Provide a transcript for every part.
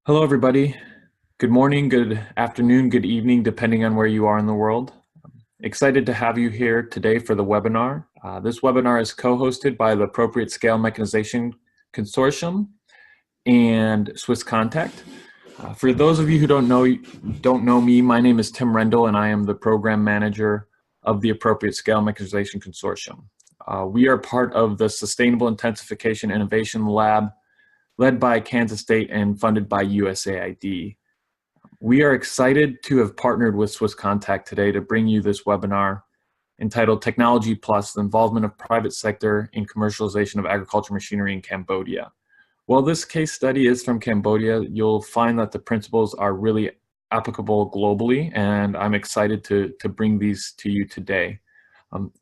Hello, everybody. Good morning, good afternoon, good evening, depending on where you are in the world. Excited to have you here today for the webinar. This webinar is co-hosted by the Appropriate Scale Mechanization Consortium and Swisscontact. For those of you who don't know me, my name is Tim Rendell, and I am the program manager of the Appropriate Scale Mechanization Consortium. We are part of the Sustainable Intensification Innovation Lab, led by Kansas State and funded by USAID. We are excited to have partnered with Swisscontact today to bring you this webinar entitled Technology Plus, the Involvement of Private Sector in Commercialization of Agriculture Machinery in Cambodia. While this case study is from Cambodia, you'll find that the principles are really applicable globally, and I'm excited to bring these to you today.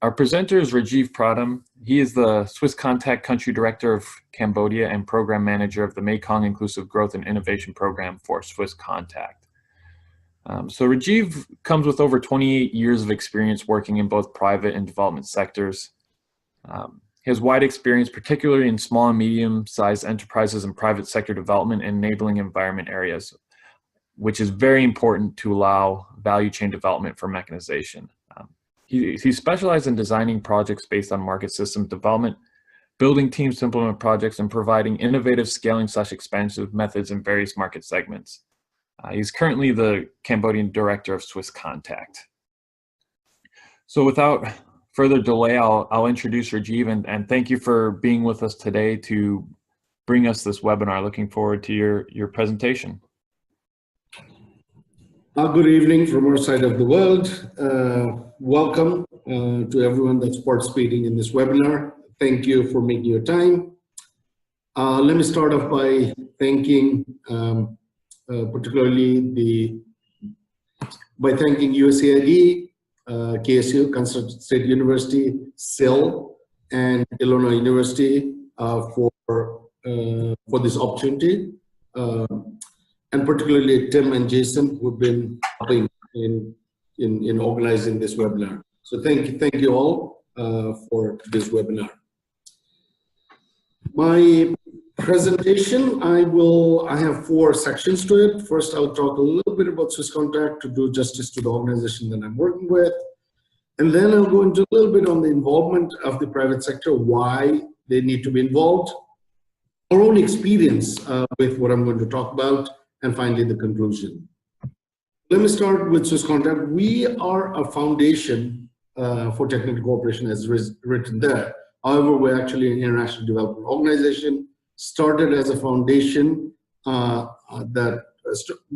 Our presenter is Rajiv Pradham. He is the Swisscontact Country Director of Cambodia and Program Manager of the Mekong Inclusive Growth and Innovation Program for Swisscontact. So Rajiv comes with over 28 years of experience working in both private and development sectors. He has wide experience, particularly in small and medium-sized enterprises and private sector development and enabling environment areas, which is very important to allow value chain development for mechanization. He specialized in designing projects based on market systems development, building teams to implement projects, and providing innovative scaling/expansive methods in various market segments. He's currently the Cambodian director of Swisscontact. So without further delay, I'll introduce Rajiv, and thank you for being with us today to bring us this webinar. Looking forward to your presentation. Good evening from our side of the world. Welcome to everyone that's participating in this webinar. Thank you for making your time. Let me start off by thanking USAID, KSU, Kansas State University, SIL, and Illinois University for this opportunity. And particularly Tim and Jason, who've been helping in organizing this webinar. So thank you all for this webinar. My presentation, I have 4 sections to it. First, I'll talk a little bit about Swisscontact to do justice to the organization that I'm working with. And then I'll go into a little bit on the involvement of the private sector, why they need to be involved, our own experience with what I'm going to talk about, and finally the conclusion. Let me start with Swisscontact. We are a foundation for technical cooperation, as written there. However, we're actually an international development organization, started as a foundation that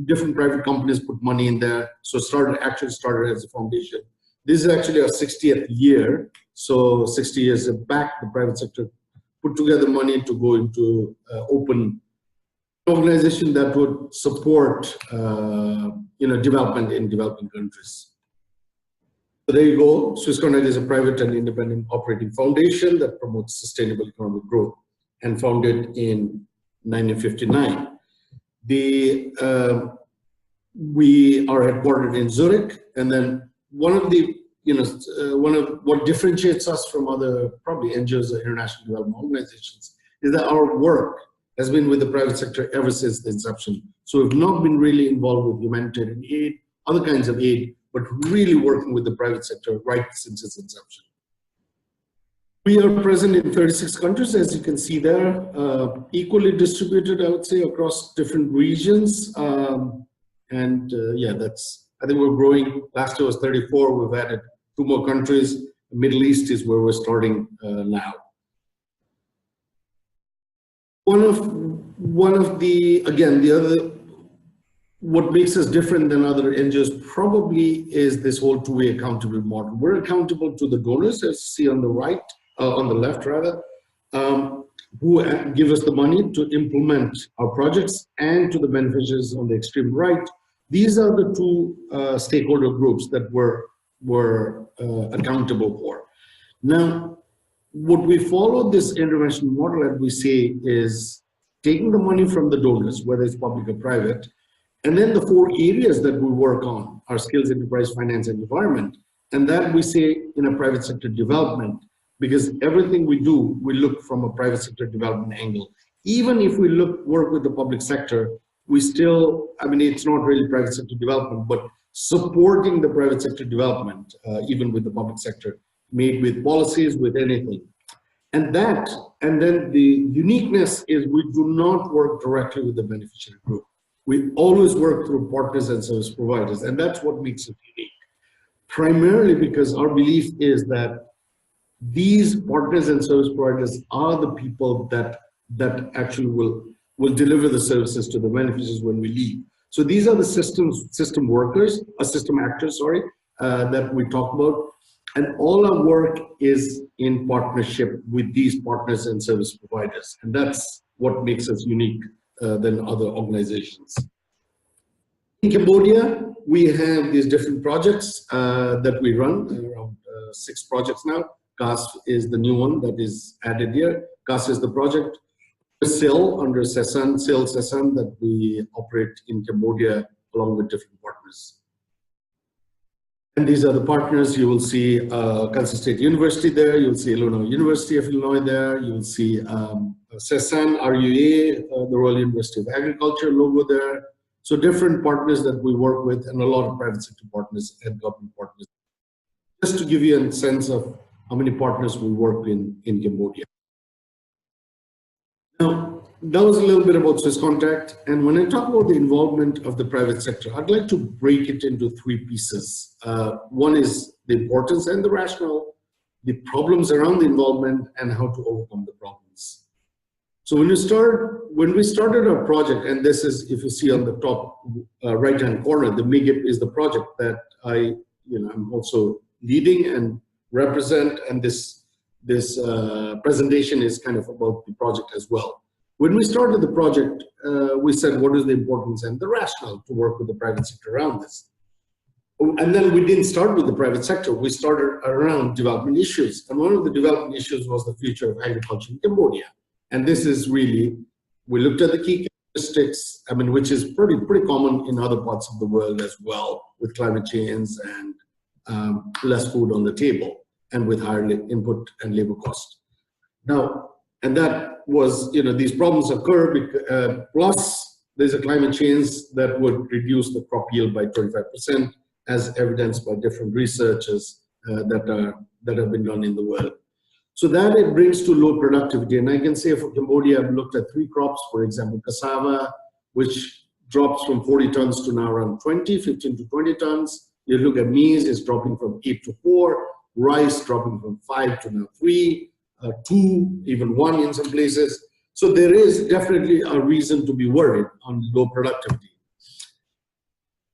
different private companies put money in there. So actually started as a foundation. This is actually our 60th year. So 60 years back, the private sector put together money to go into open organization that would support development in developing countries. So there you go. Swisscontact is a private and independent operating foundation that promotes sustainable economic growth, and founded in 1959. We are headquartered in Zurich, and then one of what differentiates us from other probably NGOs or international development organizations is that our work has been with the private sector ever since the inception. So we've not been really involved with humanitarian aid, other kinds of aid, but really working with the private sector right since its inception. We are present in 36 countries, as you can see there, equally distributed, I would say, across different regions. I think we're growing. Last year was 34, we've added 2 more countries. The Middle East is where we're starting now. What makes us different than other NGOs probably is this whole 2-way accountability model. We're accountable to the donors, as you see on the right, on the left rather, who give us the money to implement our projects, and to the beneficiaries on the extreme right. These are the 2 stakeholder groups that we're accountable for. Now, what we follow this intervention model, as we say, is taking the money from the donors, whether it's public or private, and then the 4 areas that we work on are skills, enterprise, finance, and environment. And that we say in a private sector development, because everything we do, we look from a private sector development angle. Even if we work with the public sector, we still, I mean, it's not really private sector development, but supporting the private sector development, even with the public sector, made with policies, with anything. And then the uniqueness is we do not work directly with the beneficiary group. We always work through partners and service providers, and that's what makes it unique. Primarily because our belief is that these partners and service providers are the people that actually will deliver the services to the beneficiaries when we leave. So these are the system workers, system actors, sorry, that we talk about. And all our work is in partnership with these partners and service providers. And that's what makes us unique than other organizations. In Cambodia, we have these different projects that we run, around 6 projects now. CAS is the new one that is added here. CAS is the project. SIL under SESAN, SIL SESAN, that we operate in Cambodia along with different partners. And these are the partners. You will see Kansas State University there. You'll see Illinois University of Illinois there. You'll see SESAN, RUA, the Royal University of Agriculture logo there. So different partners that we work with, and a lot of private sector partners and government partners. Just to give you a sense of how many partners we work in Cambodia. Now, that was a little bit about Swisscontact. And when I talk about the involvement of the private sector, I'd like to break it into 3 pieces. One is the importance and the rationale, the problems around the involvement, and how to overcome the problems. So when we started our project, and this is, if you see on the top right-hand corner, the MIGIP is the project that I'm also leading and represent, and this presentation is kind of about the project as well. When we started the project, we said, what is the importance and the rationale to work with the private sector around this? And then we didn't start with the private sector. We started around development issues. And one of the development issues was the future of agriculture in Cambodia. And this is really, we looked at the key characteristics, I mean, which is pretty common in other parts of the world as well, with climate change and less food on the table, and with higher input and labor cost. Now, and that was, these problems occur, plus there's a climate change that would reduce the crop yield by 25%, as evidenced by different researches that have been done in the world. So that it brings to low productivity. And I can say for Cambodia, I've looked at 3 crops, for example, cassava, which drops from 40 tons to now around 15 to 20 tons. You look at maize, it's dropping from 8 to 4, rice dropping from 5 to now 3, 2, even 1 in some places. So there is definitely a reason to be worried on low productivity.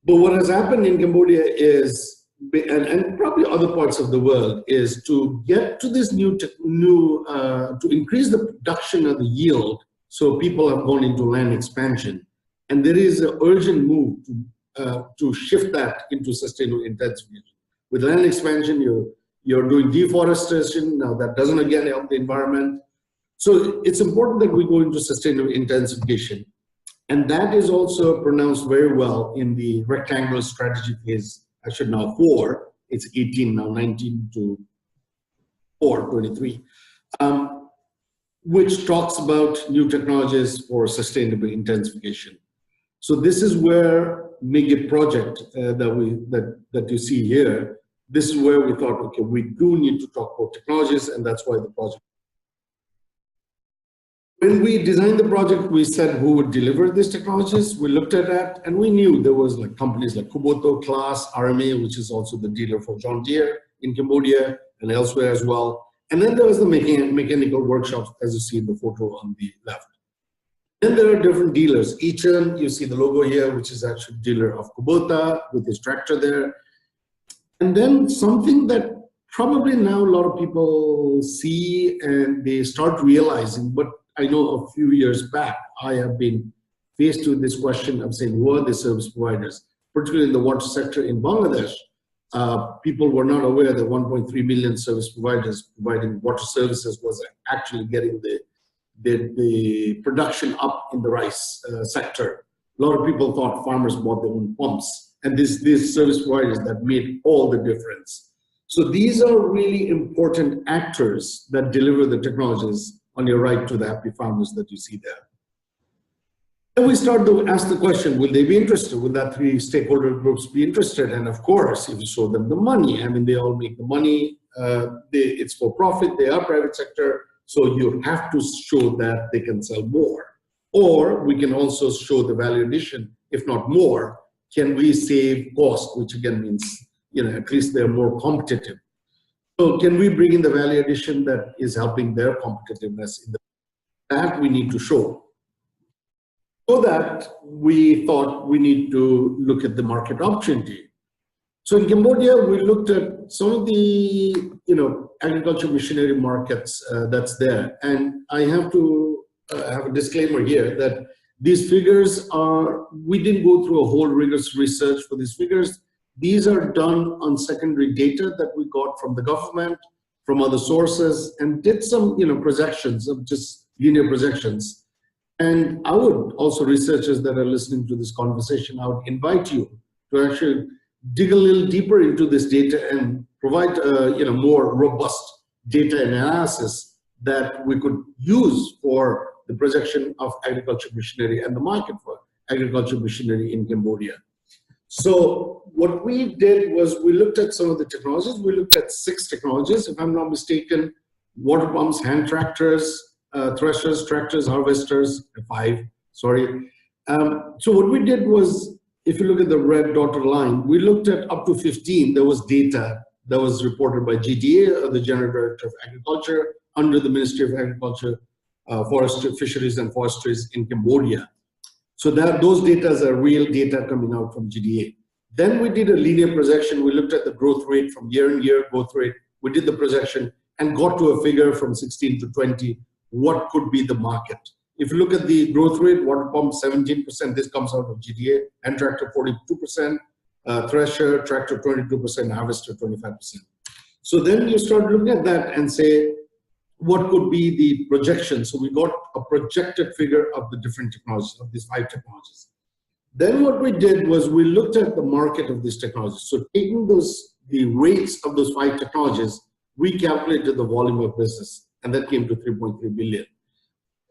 But what has happened in Cambodia is, and probably other parts of the world, is to get to this to increase the production of the yield. So people have gone into land expansion, and there is an urgent move to shift that into sustainable intensification. With land expansion, you're doing deforestation. Now that doesn't again help the environment. So it's important that we go into sustainable intensification. And that is also pronounced very well in the rectangular strategy phase, actually now 4, it's 18 now, 19 to 4, 23, which talks about new technologies for sustainable intensification. So this is where MIGIP project that you see here, this is where we thought, okay, we do need to talk about technologies, and that's why the project. When we designed the project, we said who would deliver these technologies. We looked at that, and we knew there was like companies like Kuboto, Claas, RMA, which is also the dealer for John Deere in Cambodia and elsewhere as well. And then there was the mechanical workshops, as you see in the photo on the left. Then there are different dealers. Eaton, you see the logo here, which is actually dealer of Kubota with his tractor there. And then something that probably now a lot of people see and they start realizing, but I know a few years back, I have been faced with this question of saying, who are the service providers? Particularly in the water sector in Bangladesh, people were not aware that 1.3 million service providers providing water services was actually getting the production up in the rice sector. A lot of people thought farmers bought their own pumps, and these service providers that made all the difference. So these are really important actors that deliver the technologies on your right to the happy farmers that you see there. And we start to ask the question, will they be interested? Will that three stakeholder groups be interested? And of course, if you show them the money, I mean, they all make the money, it's for profit, they are private sector, so you have to show that they can sell more. Or we can also show the value addition, if not more, can we save cost, which again means, at least they're more competitive. So can we bring in the value addition that is helping their competitiveness? That we need to show. So that we thought we need to look at the market opportunity. So in Cambodia, we looked at some of the, agriculture machinery markets that's there. And I have to have a disclaimer here that these figures we didn't go through a whole rigorous research for these figures. These are done on secondary data that we got from the government, from other sources, and did some, projections of just linear projections. And I would also, researchers that are listening to this conversation, I would invite you to actually dig a little deeper into this data and provide more robust data analysis that we could use for the projection of agriculture machinery and the market for agriculture machinery in Cambodia. So what we did was we looked at some of the technologies. We looked at 6 technologies, if I'm not mistaken: water pumps, hand tractors, threshers, tractors, harvesters, 5, sorry. So what we did was, if you look at the red dotted line, we looked at up to 15. There was data that was reported by GDA, the General Director of Agriculture, under the Ministry of Agriculture, Forestry, Fisheries and Forestries in Cambodia. So those data are real data coming out from GDA. Then we did a linear projection. We looked at the growth rate from year-on-year growth rate. We did the projection and got to a figure from 16 to 20. What could be the market? If you look at the growth rate, water pump 17%, this comes out of GDA, and tractor 42%, thresher, tractor 22%, harvester 25%. So then you start looking at that and say, what could be the projection? So we got a projected figure of the different technologies, of these 5 technologies. Then what we did was we looked at the market of these technologies. So taking the rates of those 5 technologies, we calculated the volume of business, and that came to 3.3 billion.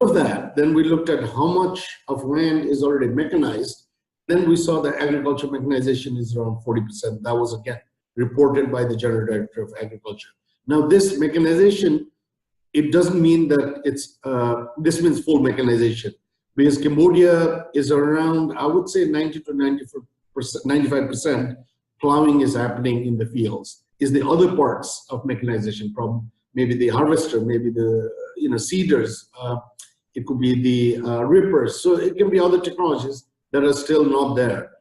Of that, then we looked at how much of land is already mechanized. Then we saw that agriculture mechanization is around 40%. That was again reported by the General Director of Agriculture. Now this mechanization, it doesn't mean that it's, this means full mechanization, because Cambodia is around, I would say 90 to 95% plowing is happening in the fields. Is the other parts of mechanization problem, maybe the harvester, maybe the seeders, it could be the rippers. So it can be other technologies that are still not there.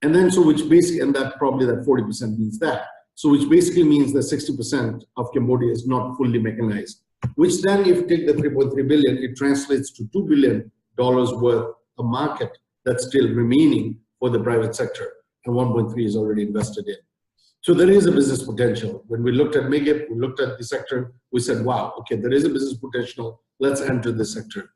And then so which basically, and that probably that 40% means that. So which basically means that 60% of Cambodia is not fully mechanized. Which then, if you take the 3.3 billion, it translates to $2 billion worth of market that's still remaining for the private sector, and 1.3 is already invested in. So there is a business potential. When we looked at MIGIP, we looked at the sector, we said, wow, okay, there is a business potential, let's enter this sector.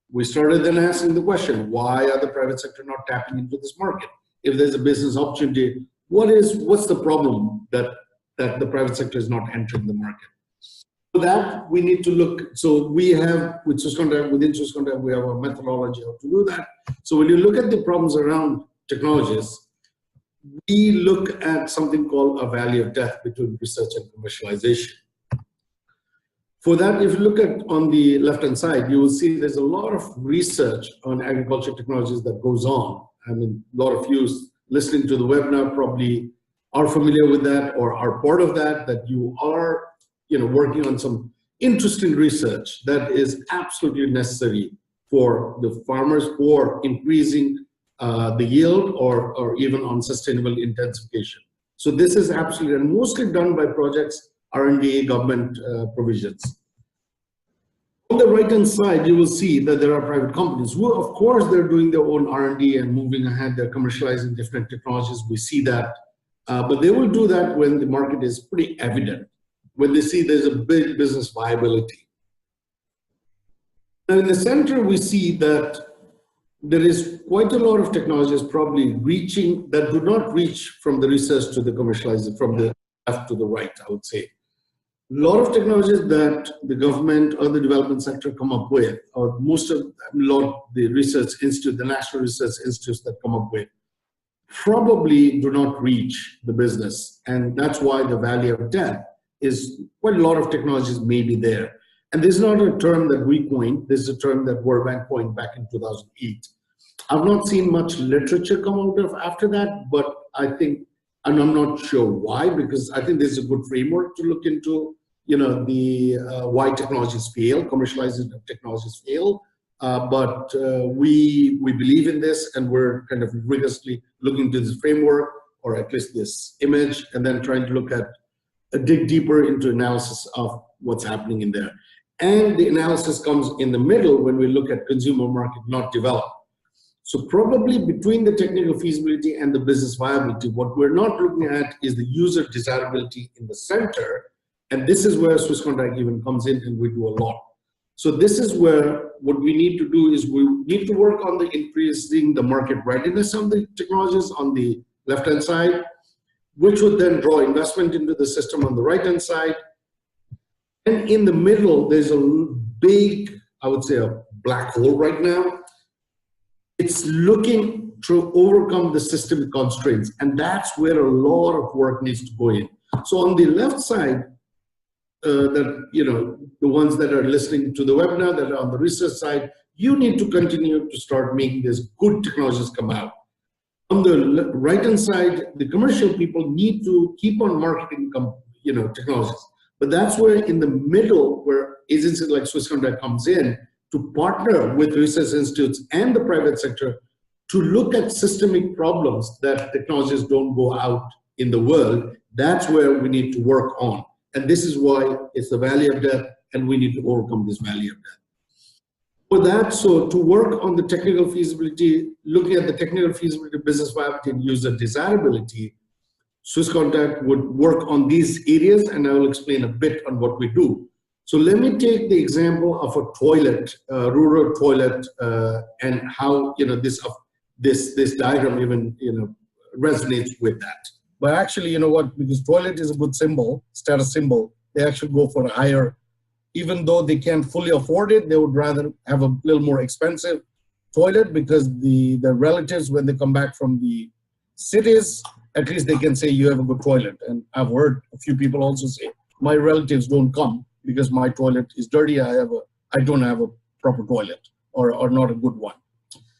We started then asking the question, why are the private sector not tapping into this market? If there's a business opportunity, what's the problem that the private sector is not entering the market? For that, we need to look. So we have, with Swisscontact, within Swisscontact, we have a methodology how to do that. So when you look at the problems around technologies, we look at something called a valley of death between research and commercialization. For that, if you look at on the left-hand side, you will see there's a lot of research on agriculture technologies that goes on. I mean, a lot of you listening to the webinar probably are familiar with that or are part of that you are working on some interesting research that is absolutely necessary for the farmers for increasing the yield or even on sustainable intensification. So this is absolutely, and mostly done by projects, R&D, government provisions. On the right-hand side, you will see that there are private companies who, of course, they're doing their own R&D and moving ahead. They're commercializing different technologies. We see that. But they will do that when the market is pretty evident, when they see there's a big business viability. Now, in the center, we see that there is quite a lot of technologies probably reaching that do not reach from the research to the commercialization, from the left to the right, I would say. lot of technologies that the government or the development sector come up with, or most of a lot the research institute, the national research institutes that come up with, probably do not reach the business. And that's why the valley of death is quite a lot of technologies may be there. And this is not a term that we coined, this is a term that World Bank coined back in 2008. I've not seen much literature come out of after that, but I think, and I'm not sure why, because I think this is a good framework to look into, the why technologies fail, commercialization of technologies fail. But we believe in this, and we're kind of rigorously looking into this framework, or at least this image, and then trying to look at, dig deeper into analysis of what's happening in there. And the analysis comes in the middle when we look at consumer market not developed. So probably between the technical feasibility and the business viability, what we're not looking at is the user desirability in the center. And this is where Swisscontact even comes in, and we do a lot. So this is where what we need to do is we need to work on the increasing the market readiness of the technologies on the left-hand side, which would then draw investment into the system on the right-hand side. And in the middle, there's a big, I would say, a black hole right now. It's looking to overcome the systemic constraints, and that's where a lot of work needs to go in. So on the left side, the ones that are listening to the webinar, that are on the research side, you need to continue to start making these good technologies come out. On the right-hand side, the commercial people need to keep on marketing, technologies. But that's where in the middle, where agencies like Swisscontact comes in to partner with research institutes and the private sector to look at systemic problems that technologies don't go out in the world. That's where we need to work on. And this is why it's the valley of death, and we need to overcome this valley of death. For that, so to work on the technical feasibility, looking at the technical feasibility, business viability, and user desirability, Swisscontact would work on these areas, and I will explain a bit on what we do. So let me take the example of a toilet, rural toilet, and how this diagram even resonates with that. But actually, you know what? Because toilet is a good symbol, status symbol, they actually go for a higher. Even though they can't fully afford it, they would rather have a little more expensive toilet, because the relatives, when they come back from the cities, at least they can say you have a good toilet. And I've heard a few people also say, my relatives don't come because my toilet is dirty. I don't have a proper toilet, or not a good one.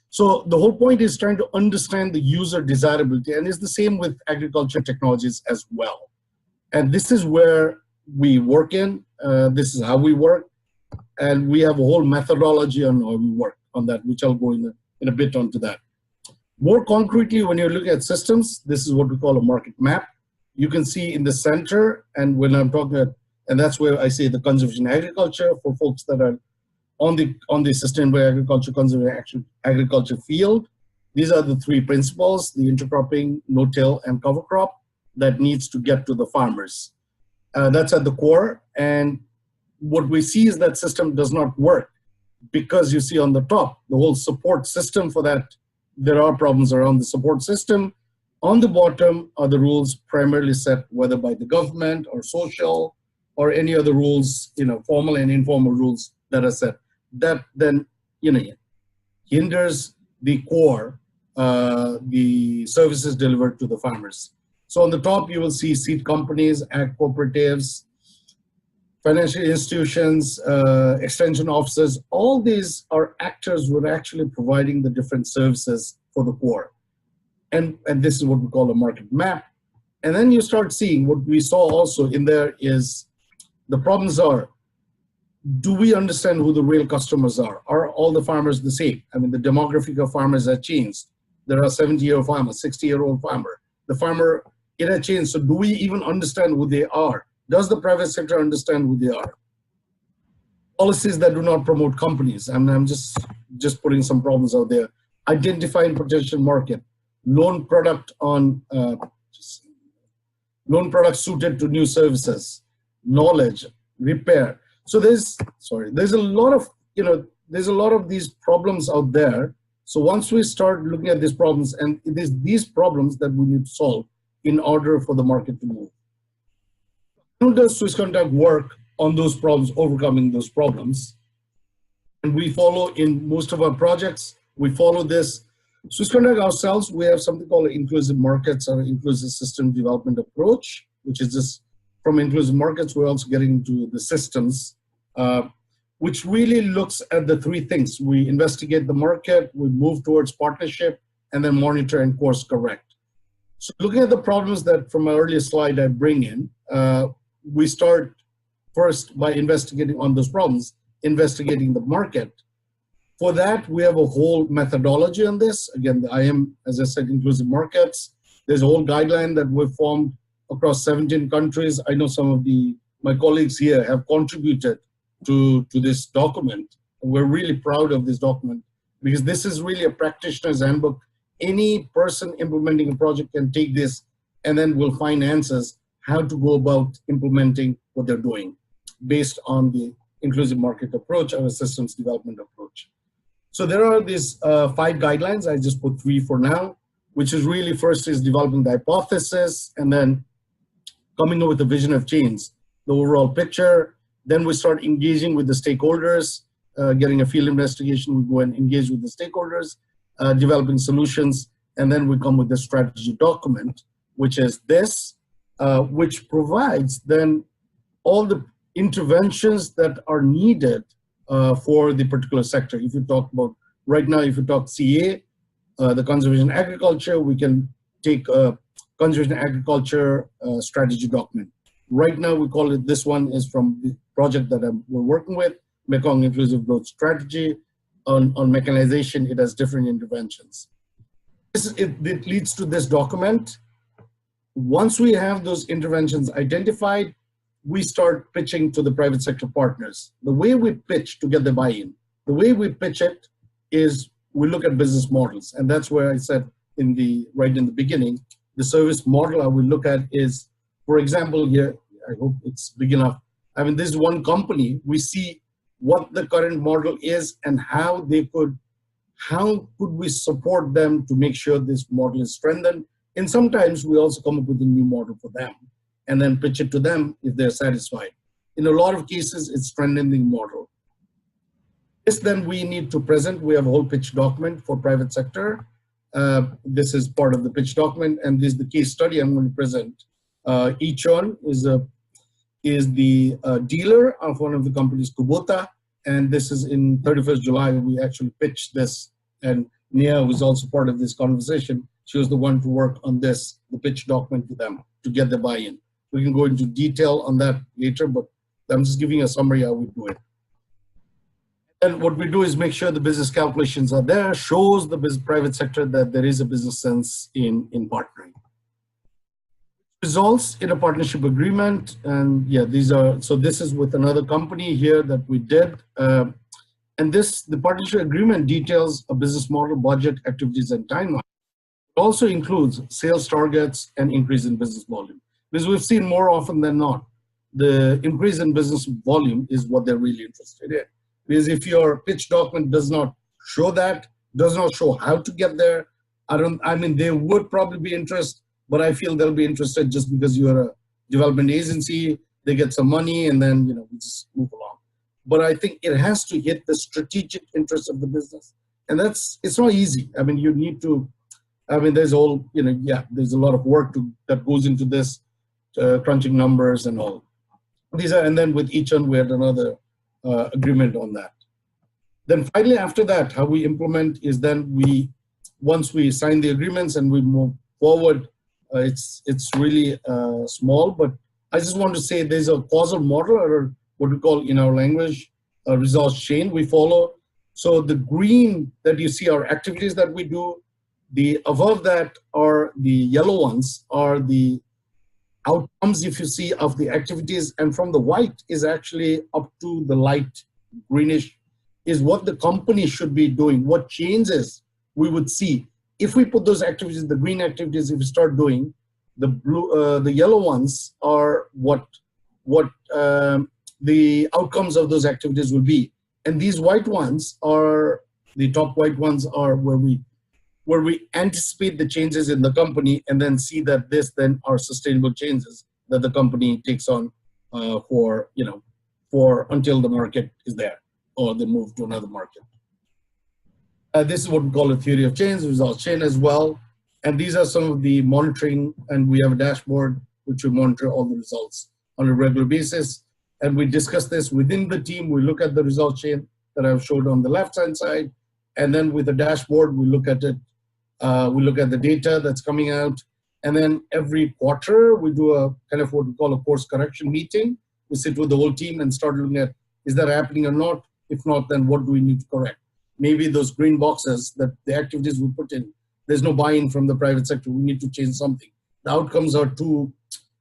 So the whole point is trying to understand the user desirability, and it's the same with agriculture technologies as well. And this is where we work in. This is how we work, and we have a whole methodology on how we work on that, which I'll go in a bit onto that. More concretely, when you're looking at systems, this is what we call a market map. You can see in the center, and when I'm talking about, and that's where I say the conservation agriculture for folks that are on the sustainable agriculture, conservation agriculture field. These are the three principles: the intercropping, no-till, and cover crop that needs to get to the farmers. That's at the core. And what we see is that system does not work, because you see on the top, the whole support system for that, there are problems around the support system. On the bottom are the rules primarily set whether by the government or social or any other rules, formal and informal rules that are set. That then, hinders the core, the services delivered to the farmers. So on the top, you will see seed companies, ag cooperatives, financial institutions, extension offices. All these are actors who are actually providing the different services for the core. And this is what we call a market map. And then you start seeing what we saw also in there is the problems are, do we understand who the real customers are? Are all the farmers the same? I mean, the demographic of farmers has changed. There are 70-year-old farmers, 60-year-old farmer. The farmer, it has changed. So do we even understand who they are? Does the private sector understand who they are? Policies that do not promote companies. I mean, I'm just putting some problems out there. Identifying potential market. Loan product on loan products suited to new services. Knowledge, repair. So there's a lot of, there's a lot of these problems out there. So once we start looking at these problems, and it is these problems that we need to solve in order for the market to move. How does Swisscontact work on those problems, overcoming those problems? And we follow in most of our projects, we follow this. Swisscontact ourselves, we have something called inclusive markets or inclusive system development approach, which is just from inclusive markets, we're also getting into the systems, which really looks at the three things. We investigate the market, we move towards partnership, and then monitor and course correct. So looking at the problems that from my earlier slide I bring in, we start first by investigating on those problems, investigating the market. For that, we have a whole methodology on this. Again, the IM, as I said, inclusive markets. There's a whole guideline that we've formed across 17 countries. I know some of my colleagues here have contributed to this document. And we're really proud of this document because this is really a practitioner's handbook. Any person implementing a project can take this and then will find answers how to go about implementing what they're doing based on the inclusive market approach or a systems development approach. So there are these 5 guidelines. I just put 3 for now, which is really first is developing the hypothesis and then coming up with a vision of change, the overall picture. Then we start engaging with the stakeholders, getting a field investigation, we go and engage with the stakeholders, developing solutions, and then we come with the strategy document, which is this, which provides then all the interventions that are needed for the particular sector. If you talk about, right now, if you talk CA, the conservation agriculture, we can take a conservation agriculture strategy document. Right now, we call it, this one is from the project that we're working with, Mekong Inclusive Growth Strategy. On mechanization, it has different interventions. It leads to this document. Once we have those interventions identified, we start pitching to the private sector partners. The way we pitch to get the buy-in, the way we pitch it is we look at business models. And that's where I said right in the beginning, the service model I will look at is, for example, here, I hope it's big enough. I mean, this is one company, we see what the current model is and how could we support them to make sure this model is strengthened. And sometimes we also come up with a new model for them and then pitch it to them if they're satisfied. In a lot of cases, it's strengthening the model. This then we need to present. We have a whole pitch document for private sector. This is part of the pitch document, and this is the case study I'm going to present. Each one is the dealer of one of the companies, Kubota, and this is in 31st July, we actually pitched this, and Nia was also part of this conversation. She was the one to work on this, the pitch document to them, to get the buy-in. We can go into detail on that later, but I'm just giving a summary how we do it. And what we do is make sure the business calculations are there, shows the private sector that there is a business sense in partnering. Results in a partnership agreement, and yeah, so this is with another company here that we did. And the partnership agreement details a business model, budget, activities, and timeline. It also includes sales targets and increase in business volume. Because we've seen more often than not, the increase in business volume is what they're really interested in. Because if your pitch document does not show that, does not show how to get there, I mean, they would probably be interested, but I feel they'll be interested just because you're a development agency, they get some money, and then, we just move along. But I think it has to hit the strategic interests of the business. And it's not easy. I mean, you need to, there's all, there's a lot of work that goes into this, crunching numbers and all. And then with each one, we had another agreement on that. Then finally, after that, how we implement is then once we sign the agreements and we move forward, it's really small, but I just want to say there's a causal model, or what we call in our language, a results chain we follow. So the green that you see are activities that we do. The above that are the yellow ones are the outcomes, if you see, of the activities, and from the white is actually up to the light greenish is what the company should be doing, what changes we would see. If we put those activities, the green activities, if we start doing, the blue, the yellow ones are what the outcomes of those activities will be. And these white ones are, the top white ones are where we anticipate the changes in the company and then see that this then are sustainable changes that the company takes on for, for until the market is there or they move to another market. This is what we call a theory of change, results chain as well. And these are some of the monitoring, and we have a dashboard which we monitor all the results on a regular basis. And we discuss this within the team. We look at the result chain that I've showed on the left-hand side. And then with the dashboard, we look at it. We look at the data that's coming out. And then every quarter, we do a kind of what we call a course correction meeting. We sit with the whole team and start looking at, is that happening or not? If not, then what do we need to correct? Maybe those green boxes, that the activities we put in, there's no buy-in from the private sector. We need to change something. The outcomes are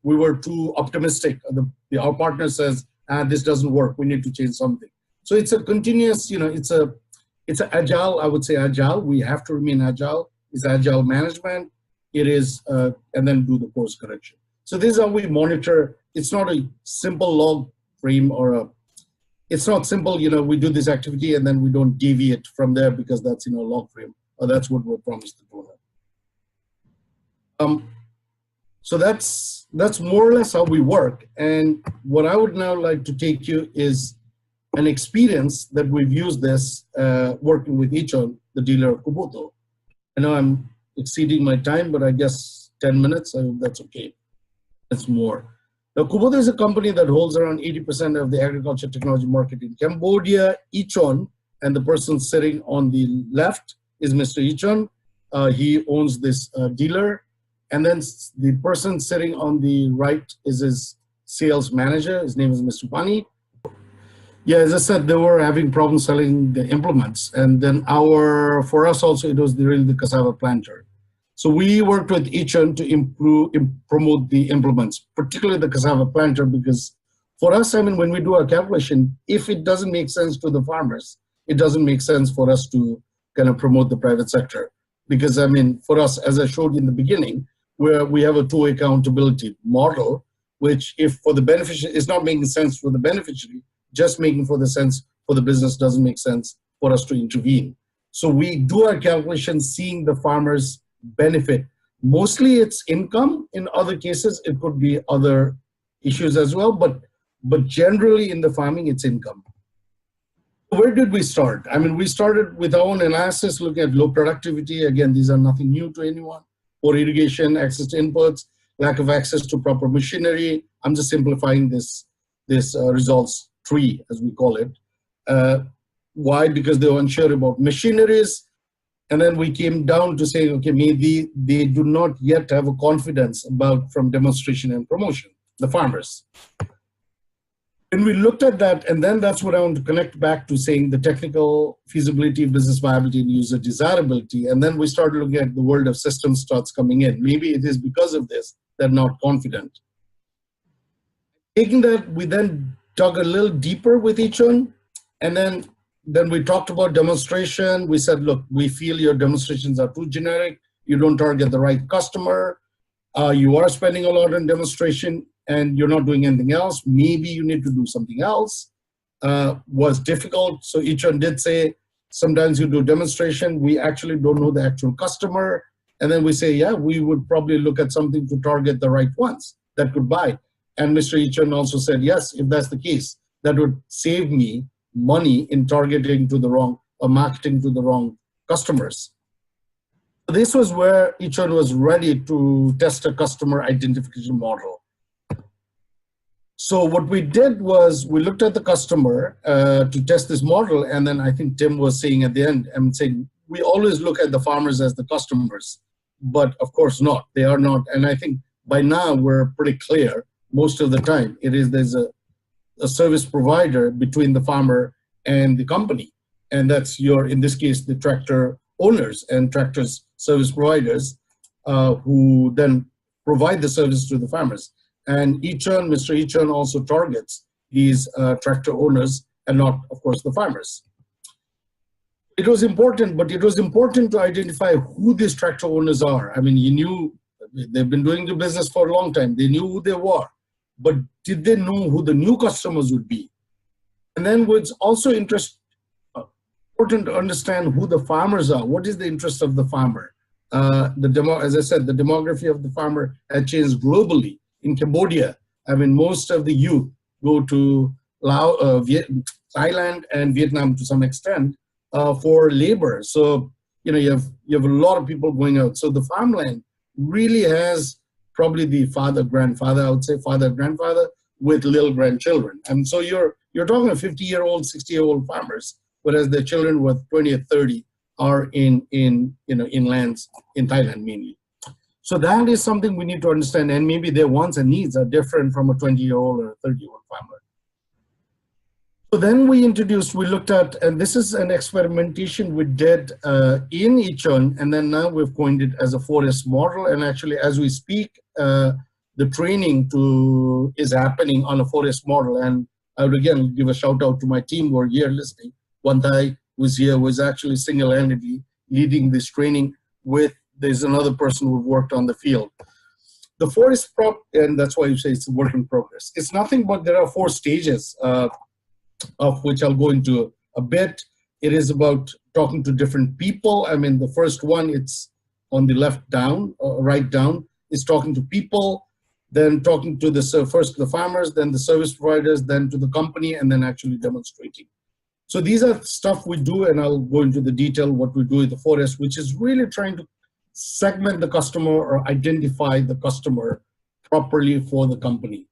we were too optimistic. Our partner says, this doesn't work. We need to change something. So it's a continuous, it's an agile, I would say agile. We have to remain agile. It's agile management. It is, and then do the course correction. So this is how we monitor. It's not a simple log frame it's not simple, we do this activity and then we don't deviate from there because that's, log frame, or that's what we're promised the donor. So that's more or less how we work. And what I would now like to take you is an experience that we've used this working with Ichon, the dealer of Kubota. I know I'm exceeding my time, but I guess 10 minutes, I hope that's okay. That's more. Now, Kubota is a company that holds around 80% of the agriculture technology market in Cambodia. Ichon, and the person sitting on the left is Mr. Ichon. He owns this dealer. And then the person sitting on the right is his sales manager. His name is Mr. Pani. Yeah, as I said, they were having problems selling the implements. And then for us also, it was really the cassava planter. So we worked with Ichon to promote the implements, particularly the cassava planter, because for us, when we do our calculation, if it doesn't make sense to the farmers, it doesn't make sense for us to kind of promote the private sector. Because for us, as I showed in the beginning, where we have a two-way accountability model, which if for the beneficiary, it's not making sense for the beneficiary, just making for the sense for the business doesn't make sense for us to intervene. So we do our calculations seeing the farmers benefit. Mostly it's income. In other cases, it could be other issues as well, but generally in the farming, it's income. Where did we start? We started with our own analysis, looking at low productivity. Again, these are nothing new to anyone. Poor irrigation, access to inputs, lack of access to proper machinery. I'm just simplifying this results tree, as we call it. Why? Because they were unsure about machineries. And then we came down to saying, okay, maybe they do not yet have a confidence from demonstration and promotion, the farmers. And we looked at that, and then that's what I want to connect back to saying the technical feasibility, business viability, and user desirability. And then we started looking at the world of systems starts coming in. Maybe it is because of this they're not confident. Taking that, we then dug a little deeper with Ichon, and then we talked about demonstration. We said, look, we feel your demonstrations are too generic. You don't target the right customer. You are spending a lot on demonstration and you're not doing anything else. Maybe you need to do something else. Was difficult. So Ichon did say, sometimes you do demonstration. We actually don't know the actual customer. And then we say, yeah, we would probably look at something to target the right ones that could buy. And Mr. Ichon also said, yes, if that's the case, that would save me money in targeting to the wrong or marketing to the wrong customers. This was where Ichon was ready to test a customer identification model. So what we did was we looked at the customer to test this model, and then I think Tim was saying at the end, saying we always look at the farmers as the customers, but of course not. They are not, and I think by now we're pretty clear most of the time. There's a service provider between the farmer and the company. And that's in this case, the tractor owners and tractors service providers who then provide the service to the farmers. And Mr. Ichon also targets these tractor owners and not, of course, the farmers. It was important, but it was important to identify who these tractor owners are. He knew they've been doing the business for a long time. They knew who they were. But did they know who the new customers would be? And then what's also important to understand who the farmers are. What is the interest of the farmer? As I said, the demography of the farmer had changed globally. In Cambodia, most of the youth go to Thailand and Vietnam to some extent for labor. So you have a lot of people going out. So the farmland really has probably the father, grandfather, I would say father, grandfather with little grandchildren. And so you're talking of 50-year-old, 60-year-old farmers, whereas the children with 20 or 30 are in lands in Thailand mainly. So that is something we need to understand, and maybe their wants and needs are different from a 20-year-old or a 30-year-old farmer. So then we looked at, and this is an experimentation we did in Icheon, and then now we've coined it as a 4S model. And actually, as we speak, the training is happening on a 4S model. And I would again give a shout out to my team who are here listening. Wantai was here, was actually single-handedly leading this training there's another person who worked on the field. The 4S prop, and that's why you say it's a work in progress. It's nothing but there are 4 stages of which I'll go into a bit. It is about talking to different people. I mean, the first one, it's on the left down, right down, is talking to people, then talking to first to the farmers, then the service providers, then to the company, and then actually demonstrating. So these are stuff we do, and I'll go into the detail what we do with the 4S, which is really trying to segment the customer or identify the customer properly for the company.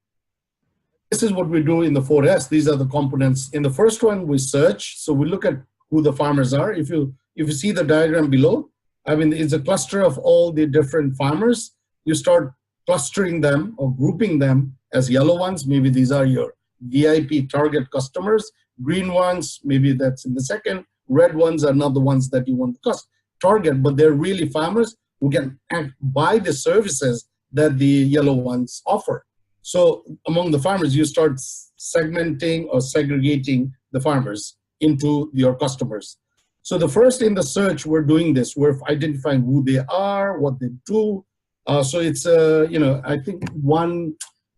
This is what we do in the 4S. These are the components. In the first one, we search. So we look at who the farmers are. If you see the diagram below, I mean, it's a cluster of all the different farmers. You start clustering them or grouping them as yellow ones. Maybe these are your VIP target customers. Green ones, maybe that's in the second. Red ones are not the ones that you want to target, but they're really farmers who can buy the services that the yellow ones offer. So among the farmers, you start segmenting or segregating the farmers into your customers. So the first in the search, we're doing this. We're identifying who they are, what they do. So it's, I think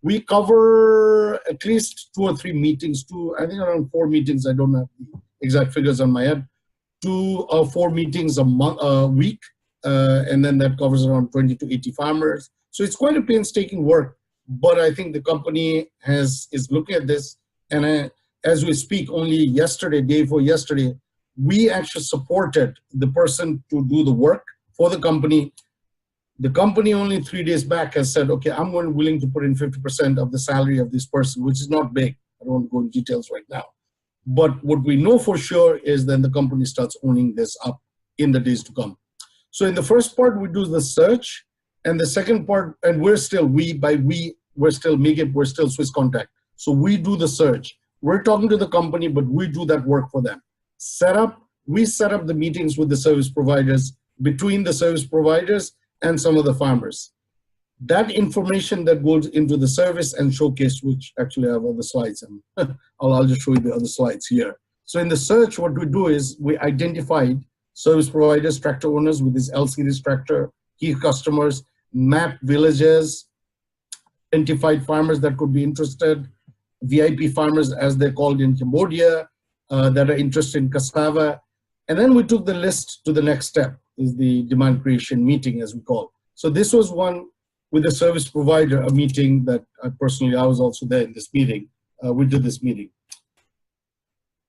we cover at least 2 or 3 meetings, I think around 4 meetings. I don't have the exact figures on my head. 2 or 4 meetings a week. And then that covers around 20 to 80 farmers. So it's quite a painstaking work. But I think the company is looking at this, and as we speak, only yesterday, day before yesterday, we actually supported the person to do the work for the company. The company only 3 days back has said, okay, I'm willing to put in 50% of the salary of this person, which is not big. I don't want to go into details right now. But what we know for sure is then the company starts owning this up in the days to come. So in the first part, we do the search. And the second part, and we're still Megip, we're still Swisscontact. So we do the search. We're talking to the company, but we do that work for them. We set up the meetings with the service providers, between the service providers and some of the farmers. That information that goes into the service and showcase, which actually I have other slides, and I'll just show you the other slides here. So in the search, what we do is we identified service providers, tractor owners with this L-series tractor, key customers, map villages, identified farmers that could be interested, VIP farmers as they're called in Cambodia, that are interested in cassava. And then we took the list to the next step, is the demand creation meeting, as we call it. So this was one with the service provider, a meeting that I was also there in this meeting. We did this meeting.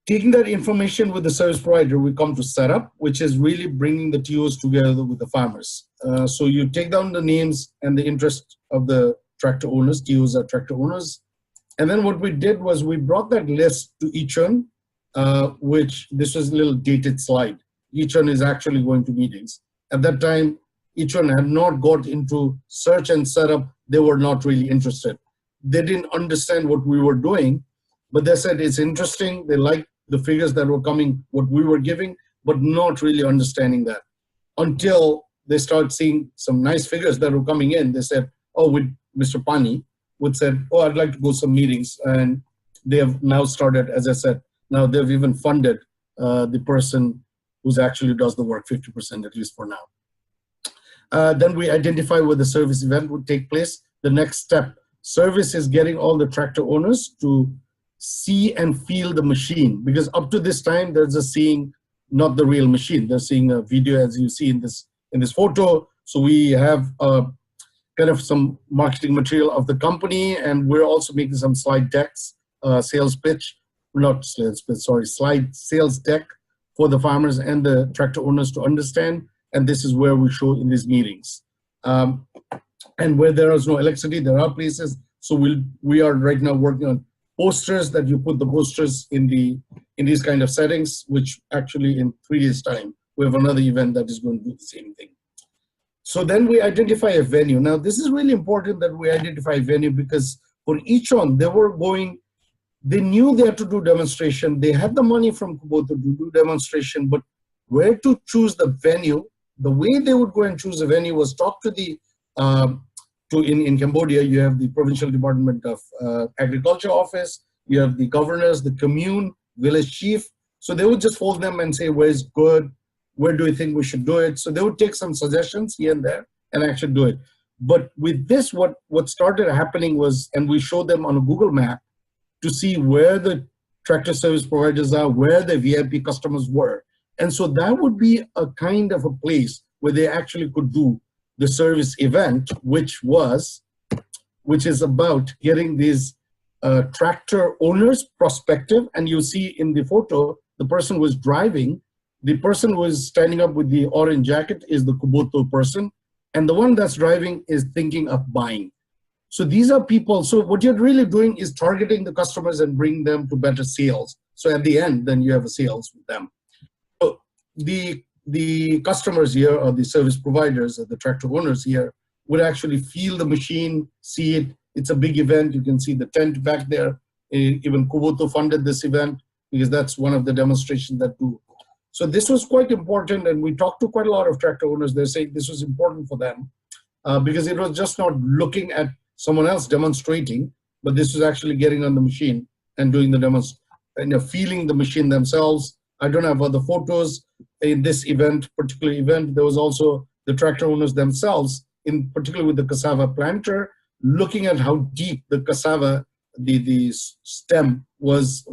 Taking that information with the service provider, we come to setup, which is really bringing the TOs together with the farmers. So you take down the names and the interest of the tractor owners. TOs are tractor owners. And then what we did was we brought that list to Icheon, which this was a little dated slide. Icheon is actually going to meetings. At that time, Icheon had not got into search and setup. They were not really interested. They didn't understand what we were doing, but they said it's interesting. They liked the figures that were coming, what we were giving, but not really understanding that. Until they start seeing some nice figures that were coming in, they said, oh, with Mr. Pani, would said, oh, I'd like to go some meetings. And they have now started, as I said, now they've even funded the person who's actually does the work 50%, at least for now. Then we identify where the service event would take place. The next step, service is getting all the tractor owners to see and feel the machine, because up to this time, they're just seeing not the real machine. They're seeing a video, as you see in this photo. So we have kind of some marketing material of the company, and we're also making some slide decks sales pitch, not sales pitch, sorry, slide sales deck for the farmers and the tractor owners to understand. And this is where we show in these meetings. And where there is no electricity, there are places. So we are right now working on posters that you put the posters in these kind of settings, which actually in 3 days' time, we have another event that is going to do the same thing. So then we identify a venue. Now, this is really important that we identify a venue, because for each one, they knew they had to do demonstration. They had the money from Kubota to do demonstration, but where to choose the venue, the way they would go and choose a venue was talk to the, in Cambodia, you have the Provincial Department of Agriculture office, you have the governors, the commune, village chief. So they would just phone them and say, where's good? Where do you think we should do it? So they would take some suggestions here and there and actually do it. But with this, what started happening was, and we showed them on a Google map to see where the tractor service providers are, where the VIP customers were. And so that would be a kind of a place where they actually could do the service event, which is about getting these tractor owners perspective. And you see in the photo, the person was driving. The person who is standing up with the orange jacket is the Kubota person, and the one that's driving is thinking of buying. So these are people. So what you're really doing is targeting the customers and bring them to better sales. So at the end, then you have a sales with them. So the customers here, or the service providers, or the tractor owners here, would actually feel the machine, see it. It's a big event. You can see the tent back there. Even Kubota funded this event because that's one of the demonstrations that do. So this was quite important, and we talked to quite a lot of tractor owners. They're saying this was important for them because it was just not looking at someone else demonstrating, but this was actually getting on the machine and doing the demos and feeling the machine themselves. I don't have other photos in this event, particular event. There was also the tractor owners themselves, in particular with the cassava planter, looking at how deep the cassava, the stem was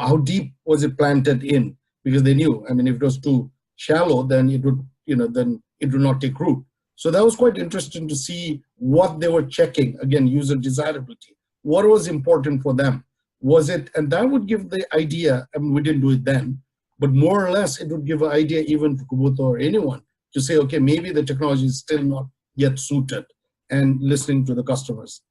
how deep was it planted in. Because they knew, I mean, if it was too shallow, then it would, then it would not take root. So that was quite interesting to see what they were checking. Again, user desirability. What was important for them? Was it, and that would give the idea, I mean, we didn't do it then, but more or less it would give an idea even for Kubota or anyone to say, okay, maybe the technology is still not yet suited, and listening to the customers.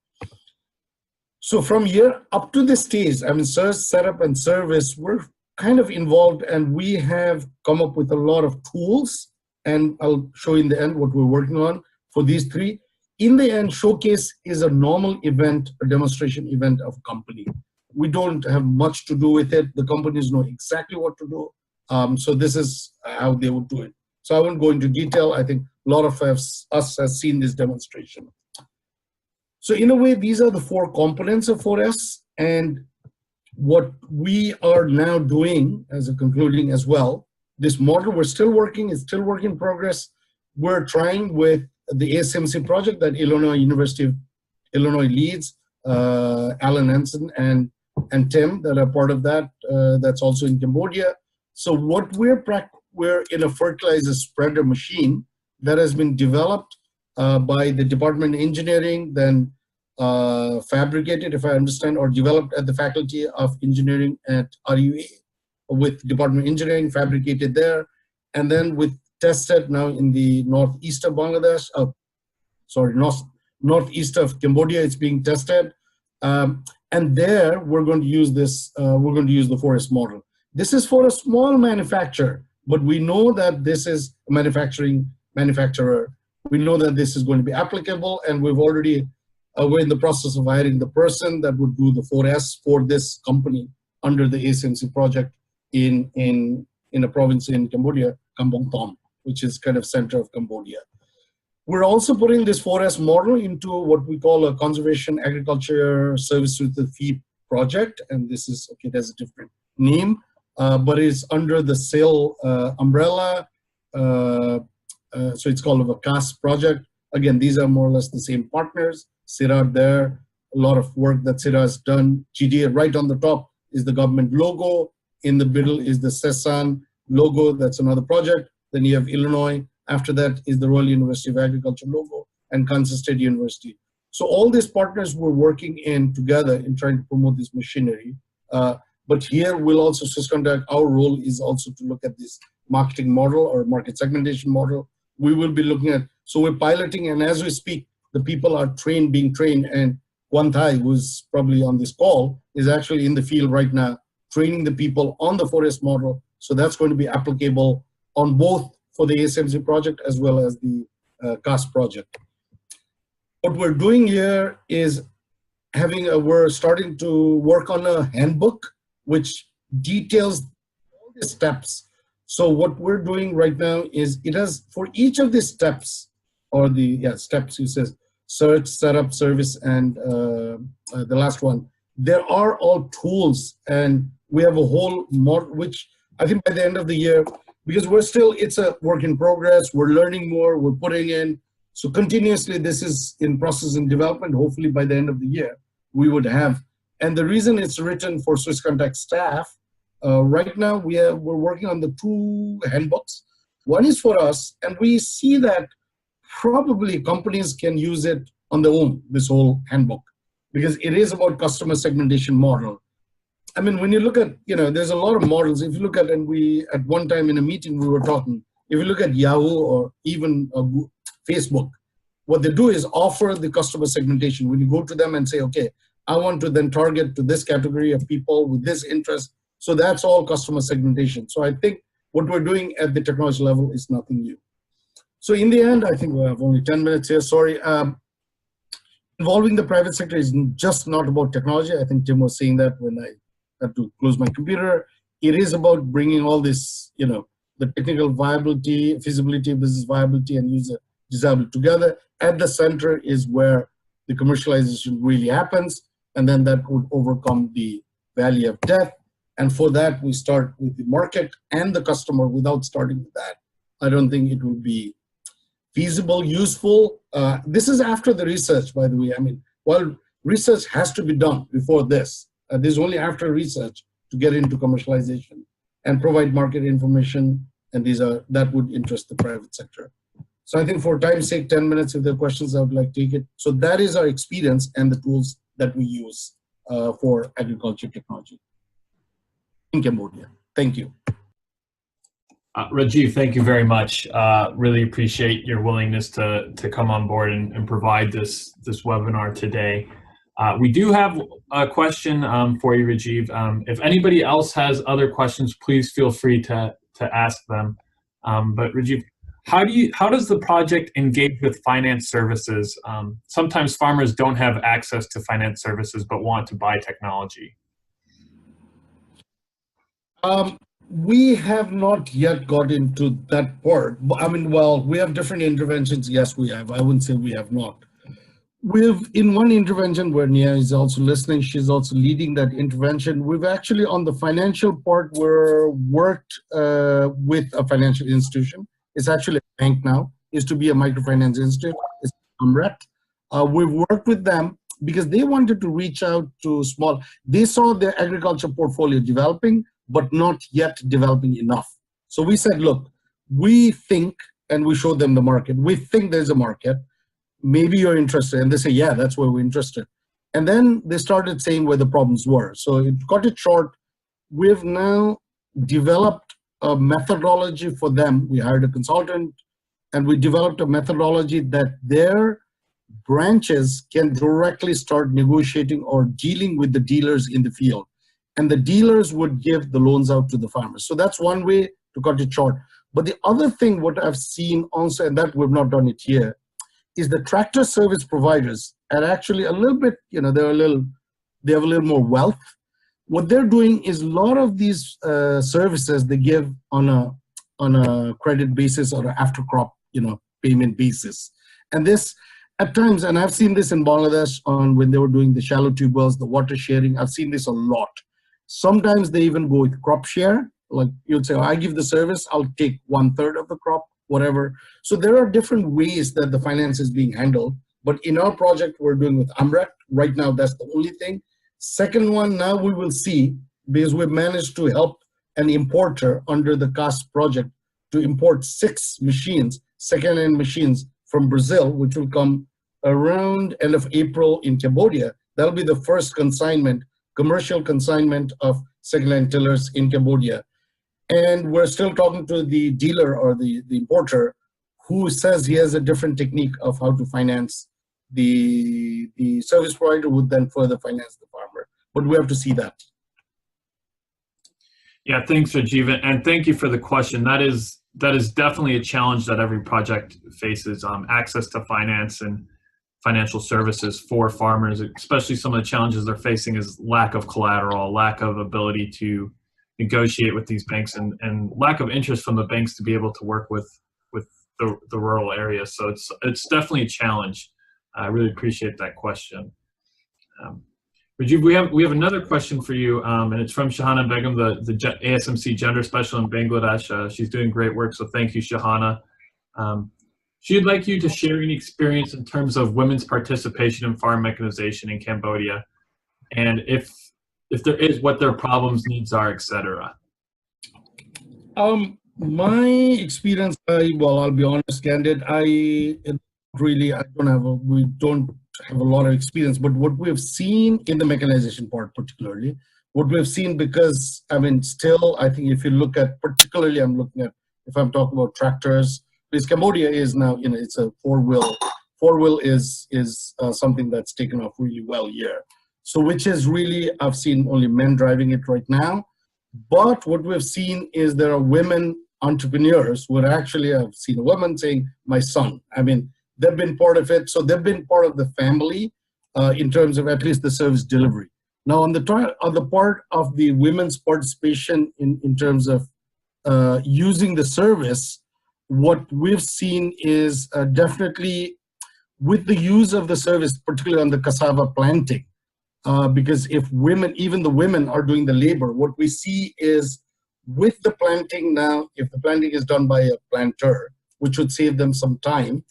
So from here up to this stage, I mean, search, setup, and service, we're kind of involved, and we have come up with a lot of tools, and I'll show in the end what we're working on for these three. In the end, Showcase is a normal event, a demonstration event of a company. We don't have much to do with it. The companies know exactly what to do. So this is how they would do it. So I won't go into detail. I think a lot of us has seen this demonstration. So in a way, these are the 4 components of 4S, and what we are now doing as a concluding as well, this model we're still working, is still work in progress. We're trying with the ASMC project that University of Illinois leads, Alan Hansen and Tim that are part of that, that's also in Cambodia. So what we're in a fertilizer spreader machine that has been developed by the Department of Engineering, then fabricated, if I understand, or developed at the Faculty of Engineering at RUA with Department of Engineering, fabricated there, and then with tested now in the northeast of Bangladesh, northeast of Cambodia, it's being tested. And there we're going to use this, we're going to use the 4S model. This is for a small manufacturer, but we know that this is a manufacturer. We know that this is going to be applicable, and we've already we're in the process of hiring the person that would do the 4S for this company under the ASMC project in a province in Cambodia, Kampong Thom, which is kind of center of Cambodia. We're also putting this 4S model into what we call a conservation agriculture service with the fee project, and this is, okay, it has a different name, but it's under the SAIL umbrella, so it's called a CAS project. Again, these are more or less the same partners. CIRA there, a lot of work that CIRA has done. GDA right on the top is the government logo. In the middle is the CESAN logo, that's another project. Then you have Illinois. After that is the Royal University of Agriculture logo and Kansas State University. So all these partners were working in together in trying to promote this machinery. But here will also Swisscontact, our role is also to look at this marketing model or market segmentation model. We will be looking at, so we're piloting, and as we speak, the people are being trained, and Kwan Thai, who's probably on this call, is actually in the field right now, training the people on the forest model. So that's going to be applicable on both for the ASMC project as well as the CAST project. What we're doing here is we're starting to work on a handbook which details all the steps. So what we're doing right now is it has, for each of the steps, or the steps, you says, search, setup, service, and the last one, there are all tools, and we have a whole model, which I think by the end of the year, because it's a work in progress, we're learning more, we're putting in, so continuously this is in process and development. Hopefully by the end of the year, we would have, and the reason it's written for Swisscontact staff, right now we're working on the 2 handbooks. One is for us, and we see that probably companies can use it on their own, this whole handbook, because it is about customer segmentation model. I mean, when you look at, there's a lot of models. If you look at, and we, at one time in a meeting, we were talking, if you look at Yahoo or even Facebook, what they do is offer the customer segmentation. When you go to them and say, okay, I want to then target to this category of people with this interest. So that's all customer segmentation. So I think what we're doing at the technology level is nothing new. So in the end, I think we have only 10 minutes here, sorry. Involving the private sector is just not about technology. I think Tim was saying that when I had to close my computer. It is about bringing all this, the technical viability, feasibility, business viability, and user desirability together. At the center is where the commercialization really happens, and then that would overcome the valley of death. And for that, we start with the market and the customer. Without starting with that, I don't think it will be feasible, useful. This is after the research, by the way. I mean, while research has to be done before this, this is only after research to get into commercialization and provide market information, and that would interest the private sector. So I think for time's sake, 10 minutes, if there are questions, I would like to take it. So that is our experience and the tools that we use for agriculture technology in Cambodia. Thank you. Rajiv, thank you very much. Really appreciate your willingness to come on board and provide this webinar today. We do have a question for you, Rajiv. If anybody else has other questions, please feel free to ask them. But Rajiv, how does the project engage with finance services? Sometimes farmers don't have access to finance services but want to buy technology. We have not yet got into that part. I mean, well, we have different interventions. Yes, we have. I wouldn't say we have not. We've, in one intervention where Nia is also listening, she's also leading that intervention. We've actually, on the financial part, we're worked with a financial institution. It's actually a bank now. It used to be a microfinance institute. It's AMRET. We've worked with them because they wanted to reach out to small. They saw their agriculture portfolio developing, but not yet developing enough. So we said, look, we think, and we showed them the market. We think there's a market. Maybe you're interested. And they say, yeah, that's where we're interested. And then they started saying where the problems were. So it cut it short. We've now developed a methodology for them. We hired a consultant, and we developed a methodology that their branches can directly start negotiating or dealing with the dealers in the field. And the dealers would give the loans out to the farmers. So that's one way to cut it short. But the other thing, what I've seen also, and that we've not done it here, is the tractor service providers are actually a little bit, they have a little more wealth. What they're doing is a lot of these services they give on a credit basis or an after crop, payment basis. And this, at times, and I've seen this in Bangladesh when they were doing the shallow tube wells, the water sharing, I've seen this a lot. Sometimes they even go with crop share. Like you'd say, oh, I give the service, I'll take 1/3 of the crop, whatever. So there are different ways that the finance is being handled. But in our project, we're doing with AMRET. Right now, that's the only thing. Second one, now we will see, because we've managed to help an importer under the CAST project to import 6 machines, second-hand machines from Brazil, which will come around end of April in Cambodia. That'll be the first consignment, commercial consignment of second-hand tillers in Cambodia. And we're still talking to the dealer or the importer who says he has a different technique of how to finance the service provider would then further finance the farmer. But we have to see that. Yeah, thanks, Rajiv, and thank you for the question. That is definitely a challenge that every project faces, access to finance and financial services for farmers, especially some of the challenges they're facing is lack of collateral, lack of ability to negotiate with these banks, and lack of interest from the banks to be able to work with the rural areas. So it's definitely a challenge. I really appreciate that question. Rajiv, we have another question for you, and it's from Shahana Begum, the ASMC Gender Specialist in Bangladesh. She's doing great work, so thank you, Shahana. She'd like you to share any experience in terms of women's participation in farm mechanization in Cambodia, and if there is, what their problems, needs are, etc. My experience, I'll be honest, candid. We don't have a lot of experience, but what we have seen in the mechanization part, particularly, what we have seen, because I think if you look at, particularly, if I'm talking about tractors, because Cambodia is now, it's a four-wheel. Four-wheel is something that's taken off really well here. So which is really, I've seen only men driving it right now. But what we've seen is there are women entrepreneurs who are actually, I've seen a woman saying, my son. They've been part of it. So they've been part of the family in terms of at least the service delivery. Now on the part of the women's participation in terms of using the service, what we've seen is definitely with the use of the service, particularly on the cassava planting, because if even the women are doing the labor, what we see is with the planting now, if the planting is done by a planter, which would save them some time,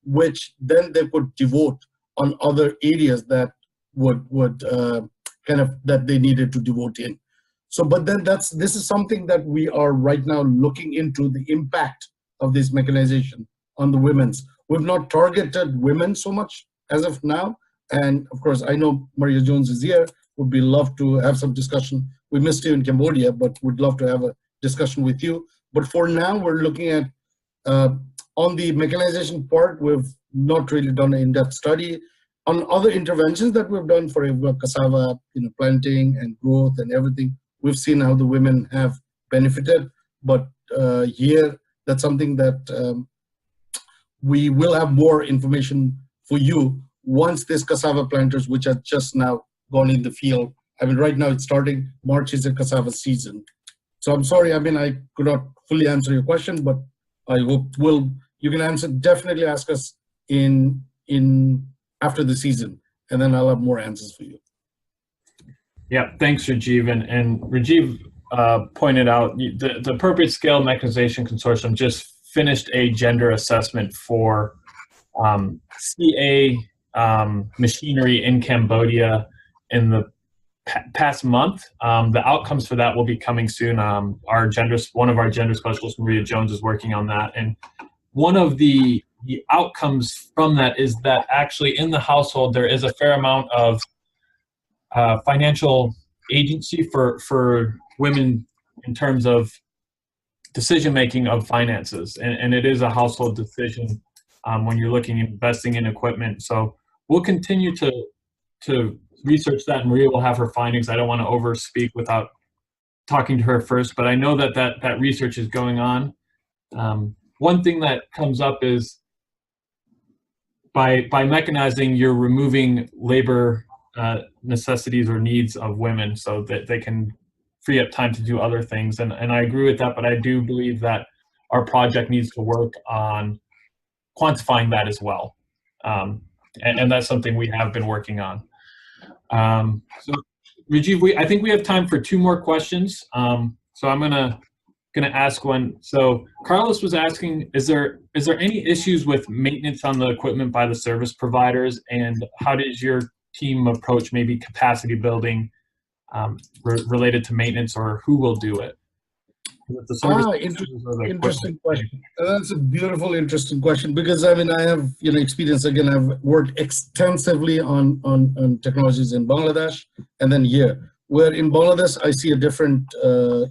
which then they could devote on other areas that that they needed to devote in. So, but then this is something that we are right now looking into, the impact of this mechanization on the women's. We've not targeted women so much as of now. And of course, I know Maria Jones is here, would be love to have some discussion. We missed you in Cambodia, but would love to have a discussion with you. But for now, we're looking at, on the mechanization part, we've not really done an in-depth study. On other interventions that we've done for cassava, planting and growth and everything, we've seen how the women have benefited. But here, that's something that we will have more information for you once this cassava planters, which are just now gone in the field. Right now it's starting. March is a cassava season. So I'm sorry, I could not fully answer your question, but I hope you can answer. Definitely ask us in after the season, and then I'll have more answers for you. Yeah, thanks, Rajiv. And Rajiv pointed out the Appropriate Scale Mechanization Consortium just finished a gender assessment for CA machinery in Cambodia in the past month. The outcomes for that will be coming soon. One of our gender specialists, Maria Jones, is working on that. And one of the outcomes from that is that actually in the household, there is a fair amount of financial agency for women in terms of decision-making of finances. And it is a household decision when you're looking at investing in equipment. So we'll continue to research that, and Maria will have her findings. I don't want to overspeak without talking to her first, but I know that research is going on. One thing that comes up is by mechanizing, you're removing labor necessities or needs of women so that they can free up time to do other things. And I agree with that, but I do believe that our project needs to work on quantifying that as well. And that's something we have been working on. So Rajiv, I think we have time for 2 more questions. So I'm gonna ask one. So Carlos was asking, is there any issues with maintenance on the equipment by the service providers, and how does your team approach maybe capacity building related to maintenance, or who will do it? Is it the service or the Interesting equipment? question. That's a beautiful, interesting question because I mean, I have experience. Again, I've worked extensively on technologies in Bangladesh, and then here, where in Bangladesh I see a different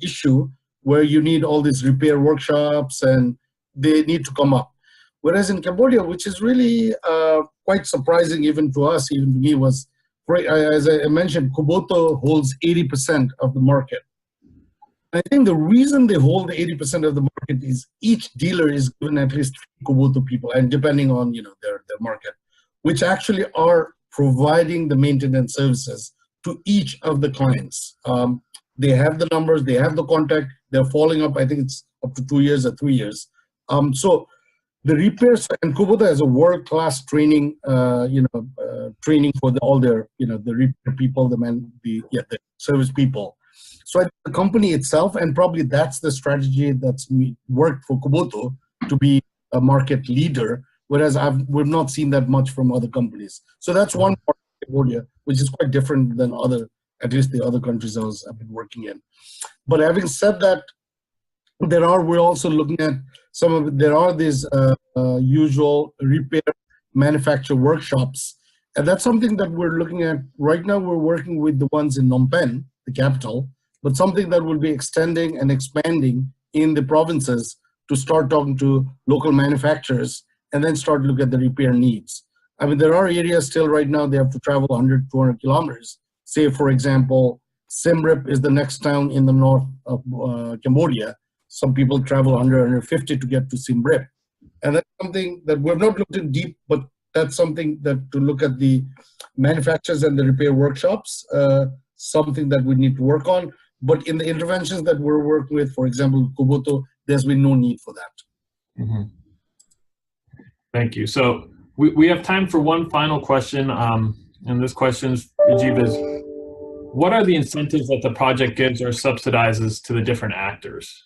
issue where you need all these repair workshops and they need to come up. Whereas in Cambodia, which is really quite surprising even to us, even to me, was as I mentioned, Kuboto holds 80% of the market. I think the reason they hold 80% of the market is each dealer is given at least 3 Kuboto people, and depending on their market, which actually are providing the maintenance services to each of the clients. They have the numbers, they have the contact, they're following up. I think it's up to 2 years or 3 years. So the repairs, and Kuboto has a world-class training, training for all their, the repair people, the service people. So the company itself, and probably that's the strategy that's worked for Kuboto to be a market leader, whereas we've not seen that much from other companies. So that's one part of Cambodia, which is quite different than at least the other countries I've been working in. But having said that, we're also looking at there are these usual repair manufacture workshops, and that's something that we're looking at right now. We're working with the ones in Phnom Penh, the capital, but something that will be extending and expanding in the provinces to start talking to local manufacturers and then start to look at the repair needs. I mean, there are areas still right now they have to travel 100, 200 kilometers. Say, for example, Siem Reap is the next town in the north of Cambodia. Some people travel 100, 150 to get to Siem Reap. And that's something that we've not looked in deep, but that's something that to look at the manufacturers and the repair workshops, something that we need to work on. But in the interventions that we're working with, for example, Kuboto, there's been no need for that. Mm-hmm. Thank you. So we have time for one final question. And this question, Rajiv, is what are the incentives that the project gives or subsidizes to the different actors?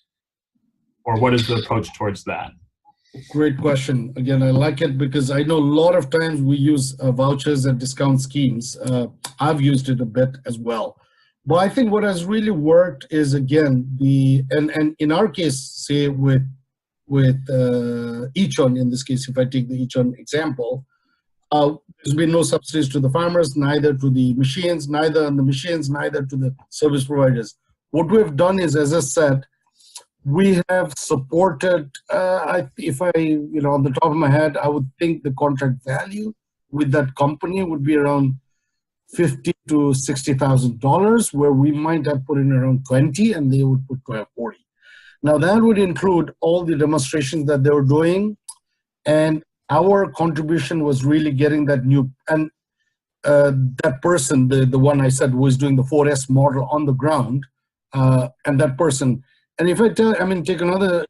Or what is the approach towards that? Great question. Again, I like it because I know a lot of times we use vouchers and discount schemes. I've used it a bit as well. But I think what has really worked is, again, and in our case, say with Echon, in this case, if I take the Echon example, there's been no subsidies to the farmers, neither to the machines, neither on the machines, neither to the service providers. What we've done is, as I said, we have supported, if I, on the top of my head, I would think the contract value with that company would be around $50,000 to $60,000, where we might have put in around 20 and they would put 40. Now that would include all the demonstrations that they were doing, and our contribution was really getting that new, and that person, the one I said was doing the 4S model on the ground, and that person, and if take another,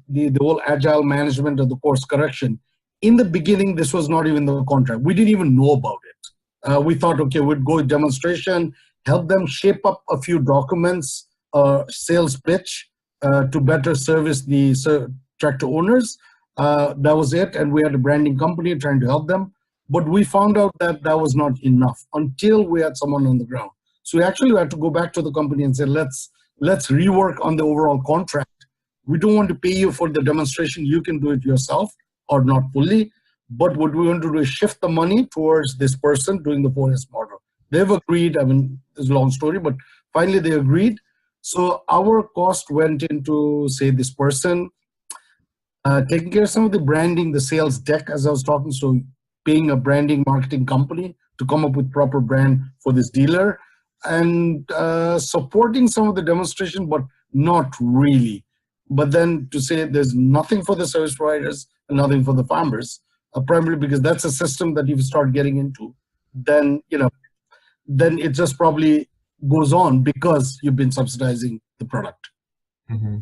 the whole agile management of the course correction, in the beginning, this was not even the contract. We didn't even know about it. We thought, okay, we'd go demonstration, help them shape up a few documents, sales pitch to better service the tractor owners. That was it. And we had a branding company trying to help them. But we found out that that was not enough until we had someone on the ground. So we actually had to go back to the company and say, let's rework on the overall contract. We don't want to pay you for the demonstration. You can do it yourself or not fully. But what we want to do is shift the money towards this person doing the 4S model. They've agreed. I mean, it's a long story, but finally they agreed. So our cost went into, say, this person taking care of some of the branding, the sales deck, as I was talking. So paying a branding marketing company to come up with proper brand for this dealer, and supporting some of the demonstration, but not really. But then to say there's nothing for the service providers and nothing for the farmers, primarily because that's a system that if you start getting into, then then it just probably goes on because you've been subsidizing the product. Mm-hmm.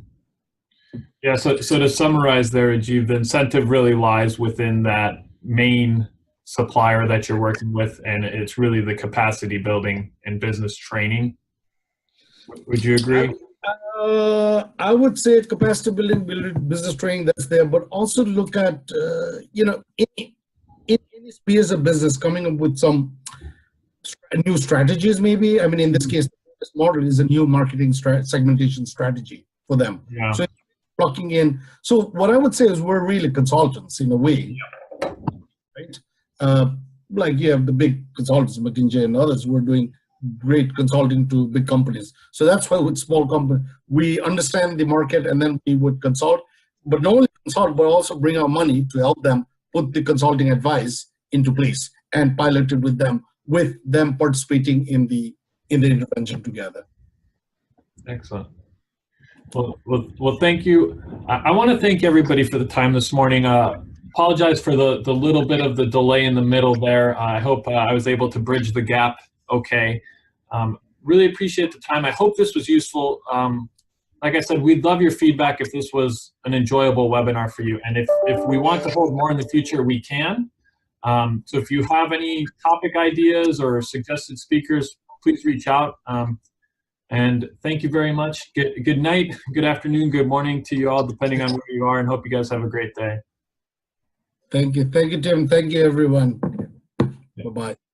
Yeah. So to summarize there, Rajiv, the incentive really lies within that main supplier that you're working with, and it's really the capacity building and business training. Would you agree? I would say capacity building, business training, that's there, but also look at, in any spheres of business, coming up with some new strategies maybe. I mean, in this case, this model is a new marketing segmentation strategy. for them. Yeah. So plugging in. So what I would say is we're really consultants in a way, right? Like you have the big consultants, McKinsey and others, we're doing great consulting to big companies. So that's why with small companies, we understand the market and then we would consult, but not only consult, but also bring our money to help them put the consulting advice into place and pilot it with them participating in the intervention together. Excellent. Well, thank you. I want to thank everybody for the time this morning. Apologize for the little bit of the delay in the middle there. I hope I was able to bridge the gap okay. Really appreciate the time. I hope this was useful. Like I said, we'd love your feedback if this was an enjoyable webinar for you. And if we want to hold more in the future, we can. So if you have any topic ideas or suggested speakers, please reach out. And thank you very much. Good night, good afternoon, good morning to you all, depending on where you are, and hope you guys have a great day. Thank you, Tim. Thank you, everyone. Bye-bye.